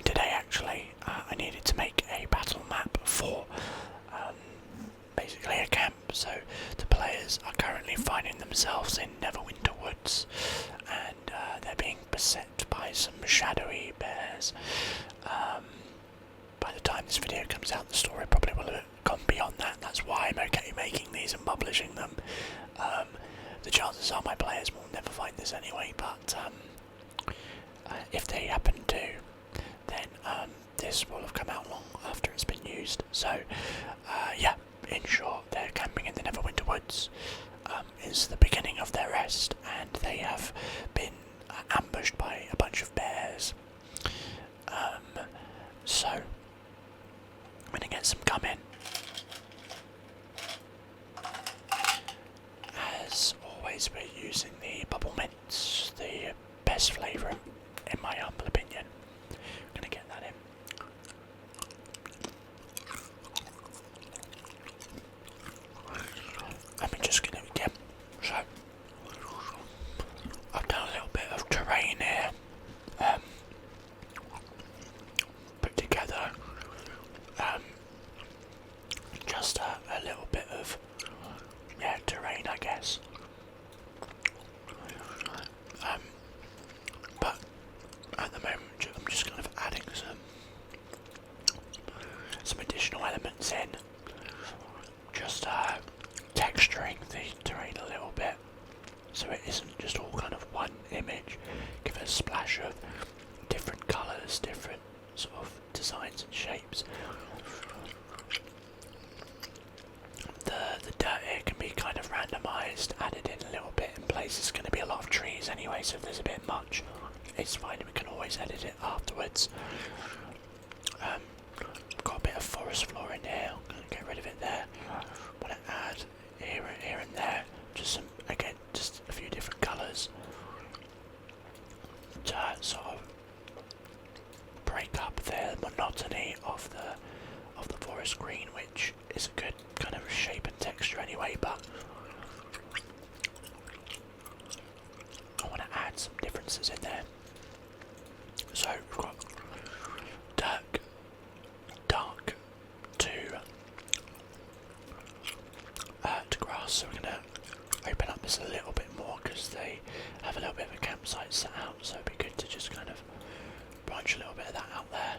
today actually I needed to make a battle map for basically a camp. So the players are currently finding themselves in Neverwinter Woods, and they're being beset by some shadowy bears. By the time this video comes out, the story probably will have gone beyond that. That's why I'm okay making these and publishing them. The chances are my players will never find this anyway, but if they happen to, then this will have come out long after it's been used. So yeah, in short, they're camping in the Neverwinter Woods. Is the beginning of their rest, and they have been ambushed by a bunch of bears. So I'm going to get some gum in. As always, we're using the bubble mints, the best flavour in my humble opinion. I'm going to get that in. I'm just going to get, so I've done a little bit of terrain here, put together just a little bit of terrain, I guess. But at the moment I'm just kind of adding some additional elements in, just texturing the terrain a little bit, so it isn't just all kind of one image. Give it a splash of different colours, different sort of designs and shapes. The dirt here can be kind of randomised, added in a little bit in places. It's going to be a lot of trees anyway, so if there's a bit much, it's fine, we can always edit it afterwards. Got a bit of forest floor in here, I'm going to get rid of it there. Want to add here and there, just some, again, just a few different colours to sort of break up the monotony of the forest green, which is a good kind of shape and texture anyway, but I want to add some differences in there. So we've got dark to grass, so we're going to open up this a little bit more because they have a little bit of a campsite set out, so it'd be good to just kind of branch a little bit of that out there,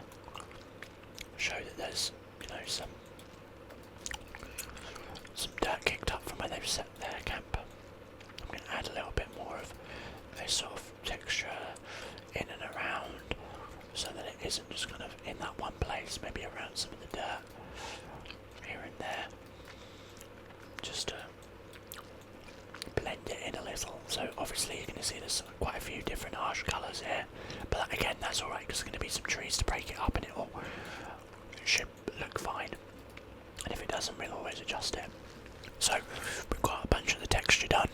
show that there's, you know, some dirt kicked up from where they've set their camp. I'm going to add a little bit more of this sort of texture in and around, so that it isn't just kind of in that one place, maybe around some of the dirt here and there, just to blend it in a little. So obviously you're going to see there's quite a few different harsh colours here, but again that's alright because there's going to be some trees to break it up and it should look fine, and if it doesn't we'll always adjust it. So we've got a bunch of the texture done.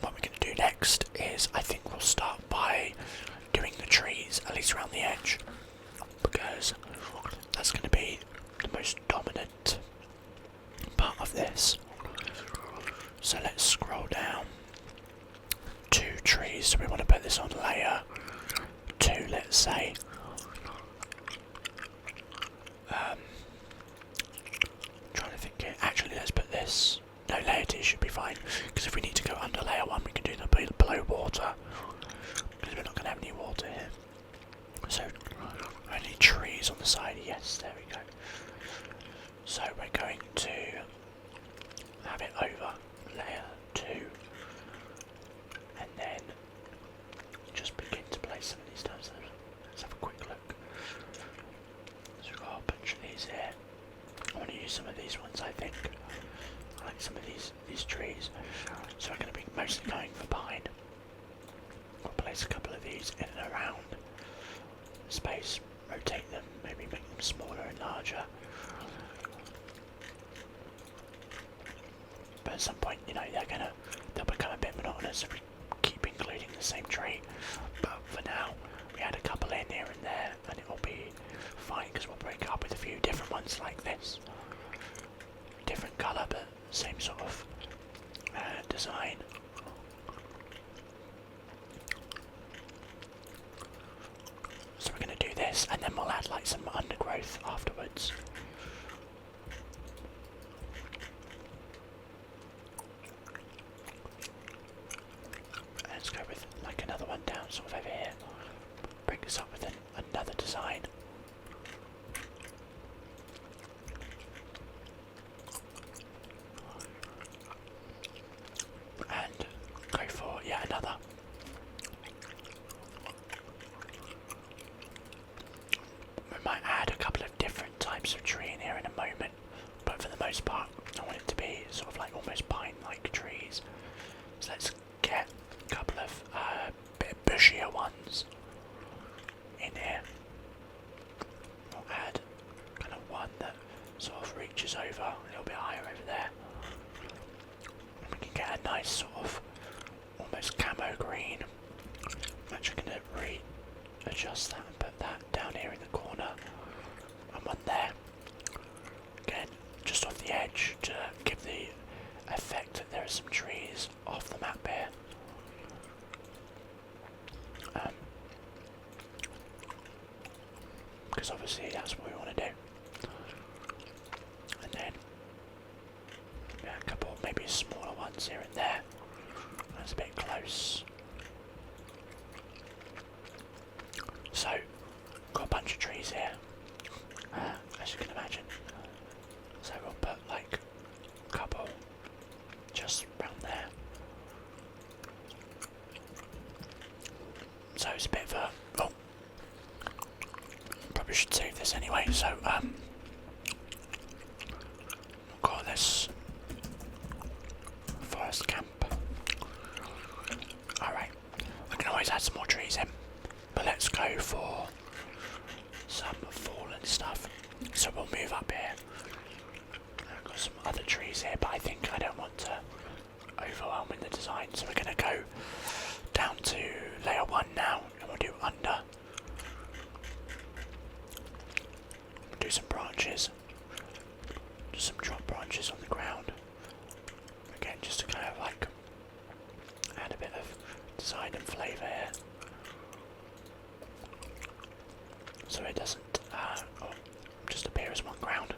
What we're going to do next is, I think we'll start by doing the trees, at least around the edge, because that's going to be the most dominant part of this. So let's scroll down to trees. So we want to put this on layer 2, let's say. Trying to think here. Actually, let's put this. No, layer 2 should be fine, because if we need to go under layer 1, we can do the below water, because we're not going to have any water here. So only trees on the side. Yes, there we go. So we're going to have it over layer 2, and then just begin to place some of these down. So let's have a quick look. So we've got a bunch of these here. I want to use some of these ones, I think. I like some of these trees. So I'm going to be mostly going for pine. We'll place a couple of these in and around space, rotate them, maybe make them smaller and larger. But at some point, you know, they'll become a bit monotonous if we keep including the same tree. But for now, we add a couple in here and there, and it will be fine because we'll break up with a few different ones like this. Different colour, but same sort of design. this, and then we'll add like some undergrowth afterwards. Let's go with like another one down sort of over here. Bring this up with another design. And go for yet another. We might add a couple of different types of tree in here in a moment, but for the most part I want it to be sort of like almost pine-like trees. So let's get a couple of bit bushier ones in here. We'll add kind of one that sort of reaches over a little bit higher over there. And we can get a nice sort of almost camo green. I'm actually going to readjust that and put that down here in the corner. And one there. Again, just off the edge to give the effect that there are some trees off the map here. Because obviously that's what we want to do. And then a couple, maybe smaller ones here and there. That's a bit close. So, got a bunch of trees here, as you can imagine. So we'll put like a couple just around there. So it's a bit of a, oh, probably should save this anyway. So we'll call this forest camp. Alright, I can always add some more trees in, but let's go for some fallen stuff. So we'll move up here. I've got some other trees here, but I think I don't want to overwhelm in the design, so we're going to go down to layer 1 now, and we'll do under. We'll do some branches, just some drop branches on the ground. Again, just to kind of like add a bit of design and flavour here, so it doesn't just appear as one ground.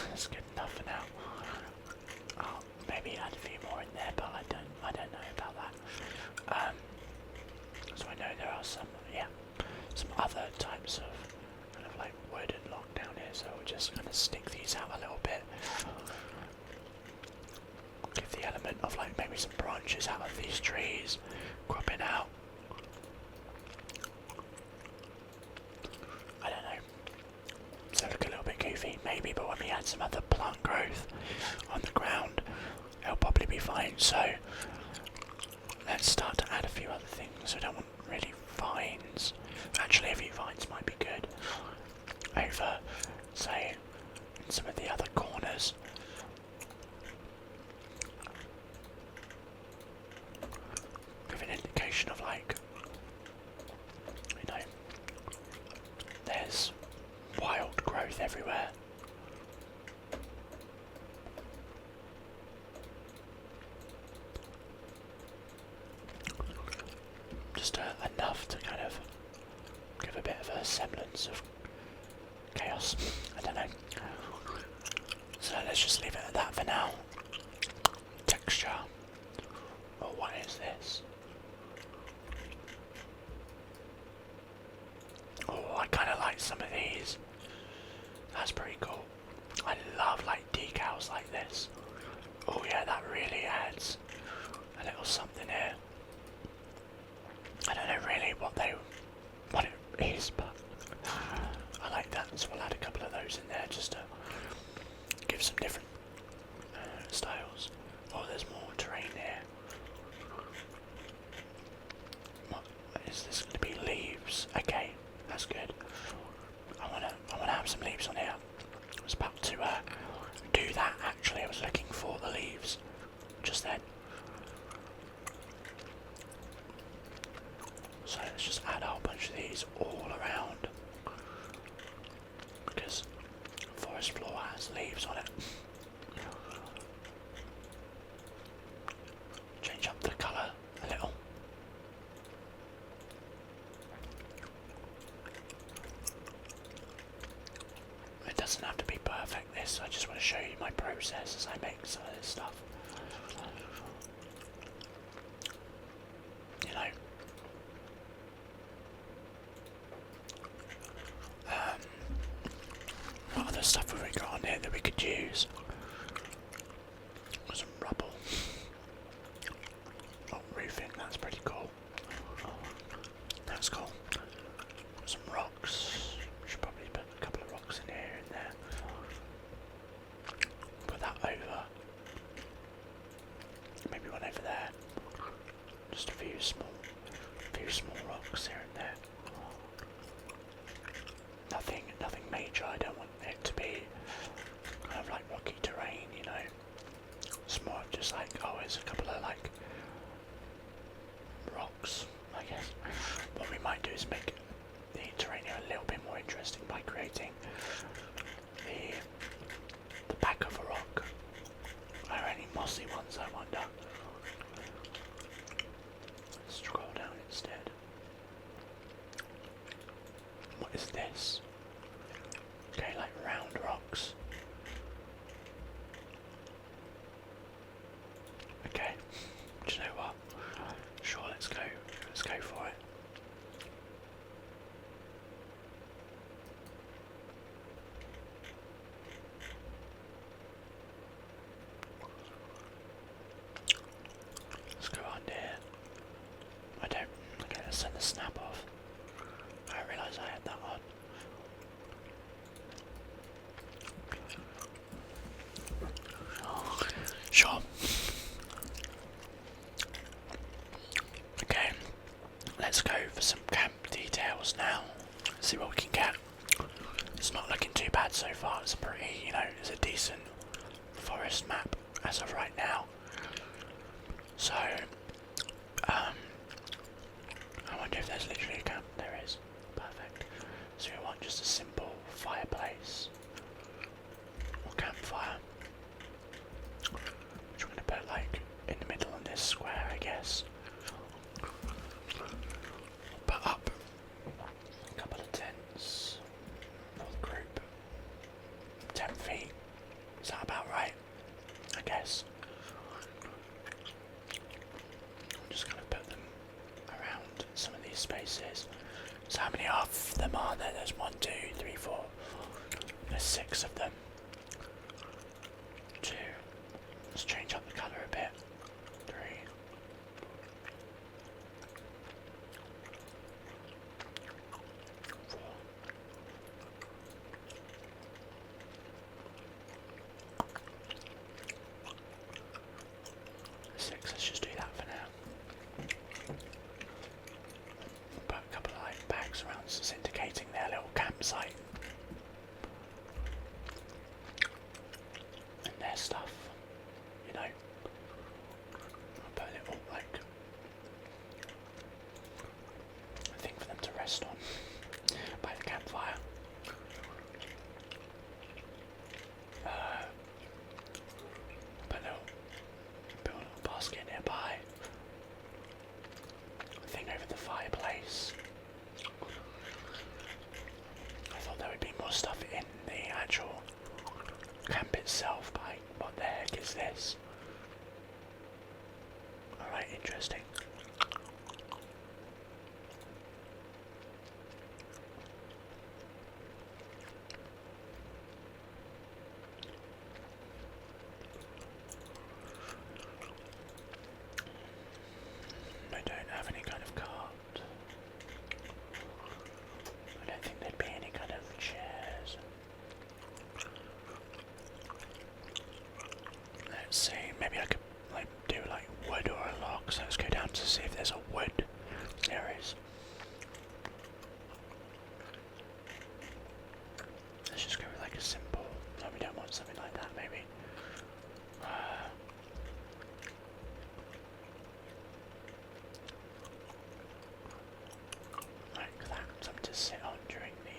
That's good enough for now. I'll maybe add a few more in there, but I don't know about that. So I know there are some other types of kind of like wood and log down here, so we'll just kind of stick these out a little bit. Give the element of like maybe some branches out of these trees cropping out. I don't know. So look a little bit goofy, maybe, but when we add some other plant growth on the ground, it'll probably be fine. So let's start to add a few other things. I don't want really vines. Actually, a few vines might be good over, say, in some of the other corners. Give an indication of like, you know, there's wild growth everywhere. Just enough to kind of give a bit of a semblance of chaos. I don't know. So let's just leave it at that for now. Texture. Oh, what is this? Oh, I kind of like some of these. That's pretty cool. I love like decals like this. Oh yeah, that really adds a little something here. I don't know really what it is, but I like that, so we'll add a couple of those in there just to give some different styles. Oh, there's more terrain here. What is this going to be? Leaves. Okay, that's good. I wanna have some leaves on here. I was about to do that actually. I was looking for the leaves just then. So let's just add a whole bunch of these all around, because forest floor has leaves on it. just want to show you my process as I make some of this stuff. You know. What other stuff have we got on here that we could use? Some rubble. Oh, roofing, that's pretty cool. That's cool. Some rocks. Should probably put a couple of rocks in here and there. Put that over. Maybe one over there. Just a few small rocks here and there. Nothing major. I don't want it to be kind of like rocky terrain, you know. It's more just like, oh, it's a couple of like rocks, I guess. What we might do is make the terrain here a little bit more interesting by creating the back of a rock. Are there any mossy ones, I wonder? Scroll down instead. What is this? Okay, like round rocks. Okay, do you know what? Sure, let's go for it. Let's go on here. Okay, let's send the snap off. I realise I had that on. Sure. Okay, let's go for some camp details now. See what we can get. It's not looking too bad so far. It's a pretty, it's a decent forest map as of right now. So, I wonder if there's literally a camp. There is. Perfect. So we want just a simple fireplace or campfire, which we're going to put like in the middle on this square, I guess. Put up a couple of tents for the group. 10 feet. Is that about right? I guess. I'm just going to put them around some of these spaces. So how many of them are there? There's 1, 2, 3, 4. There's 6 of them. 2. Let's change up the colour a bit. 3. 4. 6. Let's just do that for now. Put a couple of like bags around, so it's indicating their little campsite and their stuff, you know. I'll put a little like thing for them to rest on by the campfire. Put a little basket nearby. Thing over the fireplace. I thought there would be more stuff in the actual camp itself, but what the heck is this? Alright, interesting. I don't have any kind of cart. I don't think there'd be any kind of chairs. Let's see, maybe I could like do like wood or a log, so let's go down to see if there's a wood. There is. Let's just go with like a simple, no, we don't want something like that maybe. Like that, something to sit on during the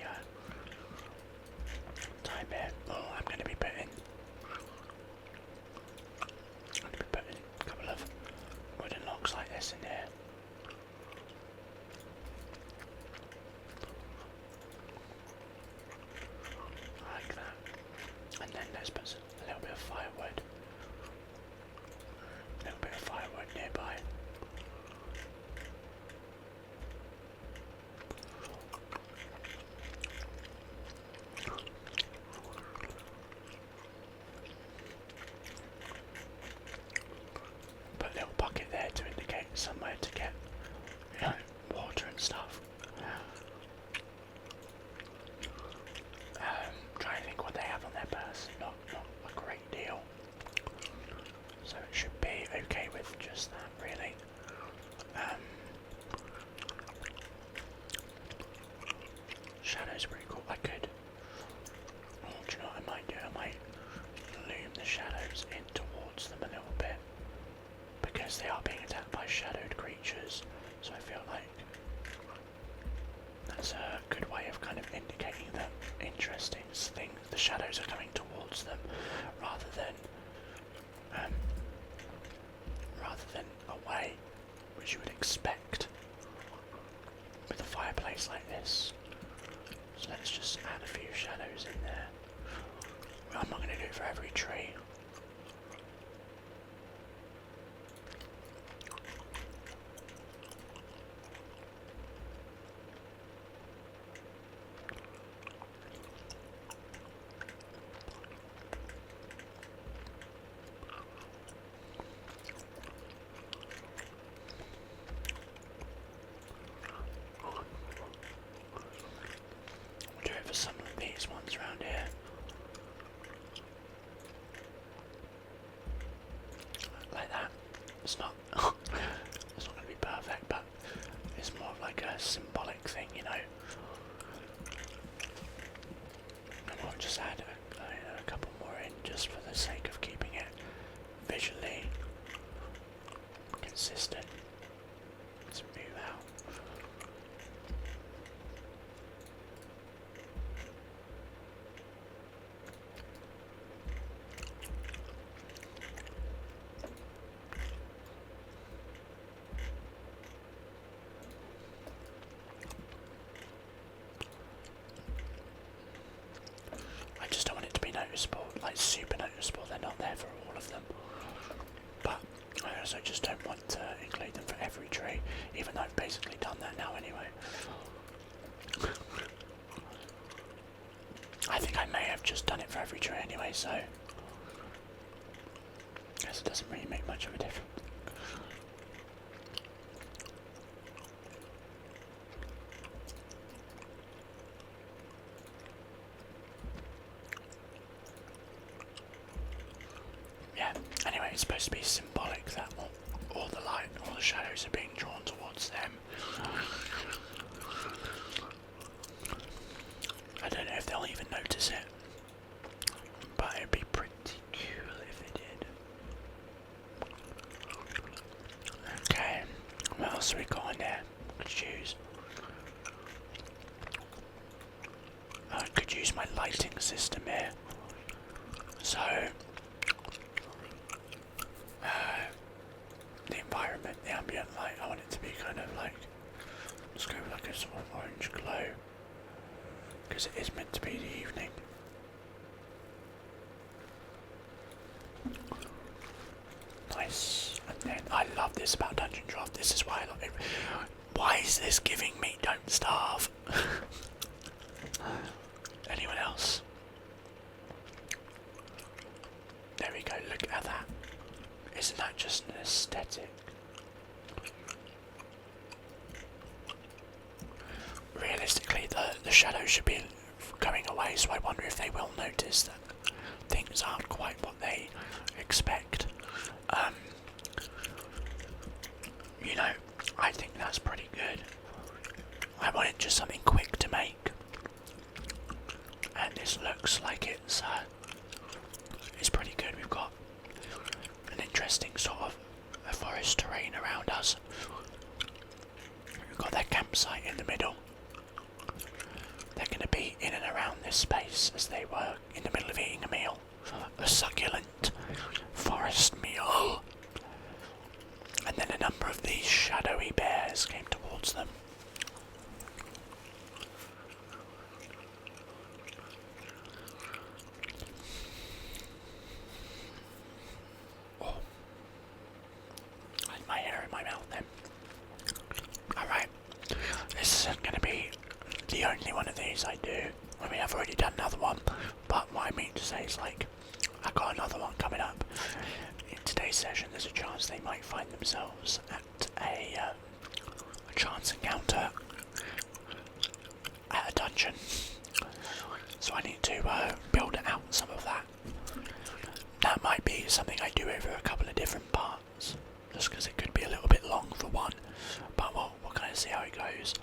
time here. Oh, I'm going to be putting a couple of wooden logs like this in here. A little bit of firewood. A little bit of firewood nearby. Put a little bucket there to indicate somewhere to get, you know, water and stuff. Trying to think what they have on their purse. Not a great deal. So it should be okay with just that, really. Shadows are pretty cool. I could. Oh, do you know what I might do? I might loom the shadows in towards them a little bit, because they are being attacked by shadowed creatures. So I feel like that's a good way of kind of indicating that interesting thing. The shadows are coming towards them rather than away, which you would expect with a fireplace like this. So let's just add a few shadows in there. Well, I'm not going to do it for every tree. Do it for some of these ones around here. Like that. It's not it's not going to be perfect, but it's more of like a symbolic thing, you know. And I'll just add a couple more in just for the sake of keeping it visually consistent. Let's move out. I just don't want it to be noticeable, like super noticeable. They're not there for all of them. But I also just don't want to include them for every tree, even though I've basically done that now anyway. I think I may have just done it for every tree anyway, so I guess it doesn't really make much of a difference. Yeah, anyway, it's supposed to be symbolic that all the light, all the shadows are being drawn towards them. I don't know if they'll even notice it, but it'd be pretty cool if they did. Okay, what else have we got in there? Could choose. I could use my lighting system here. So, the environment, the ambient light, I want it to be kind of like, let's go with like a sort of orange glow, because it is meant to be the evening. Nice. And then I love this about Dungeon Draft. This is why I love it. Why is this giving me Don't Starve? Anyone else? There we go, look at that. Isn't that just an aesthetic? Realistically, the shadows should be going away, so I wonder if they will notice that things aren't quite what they expect. You know, I think that's pretty good. I wanted just something quick to make, and this looks like it's pretty good. We've got an interesting sort of a forest terrain around us. We've got their campsite in the middle. They're going to be in and around this space as they were in the middle of eating a meal. A succulent forest meal. And then a number of these shadowy bears came towards them. these I do. I mean, I've already done another one, but what I mean to say is, like, I've got another one coming up. In today's session, there's a chance they might find themselves at a chance encounter at a dungeon. So I need to build out some of that. That might be something I do over a couple of different parts, just because it could be a little bit long for one, but we'll kind of see how it goes.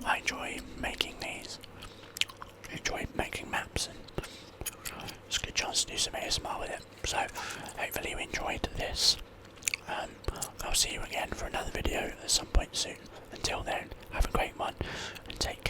I enjoy making these. I enjoy making maps, and it's a good chance to do some ASMR with it. So hopefully you enjoyed this. I'll see you again for another video at some point soon. Until then, have a great one and take care.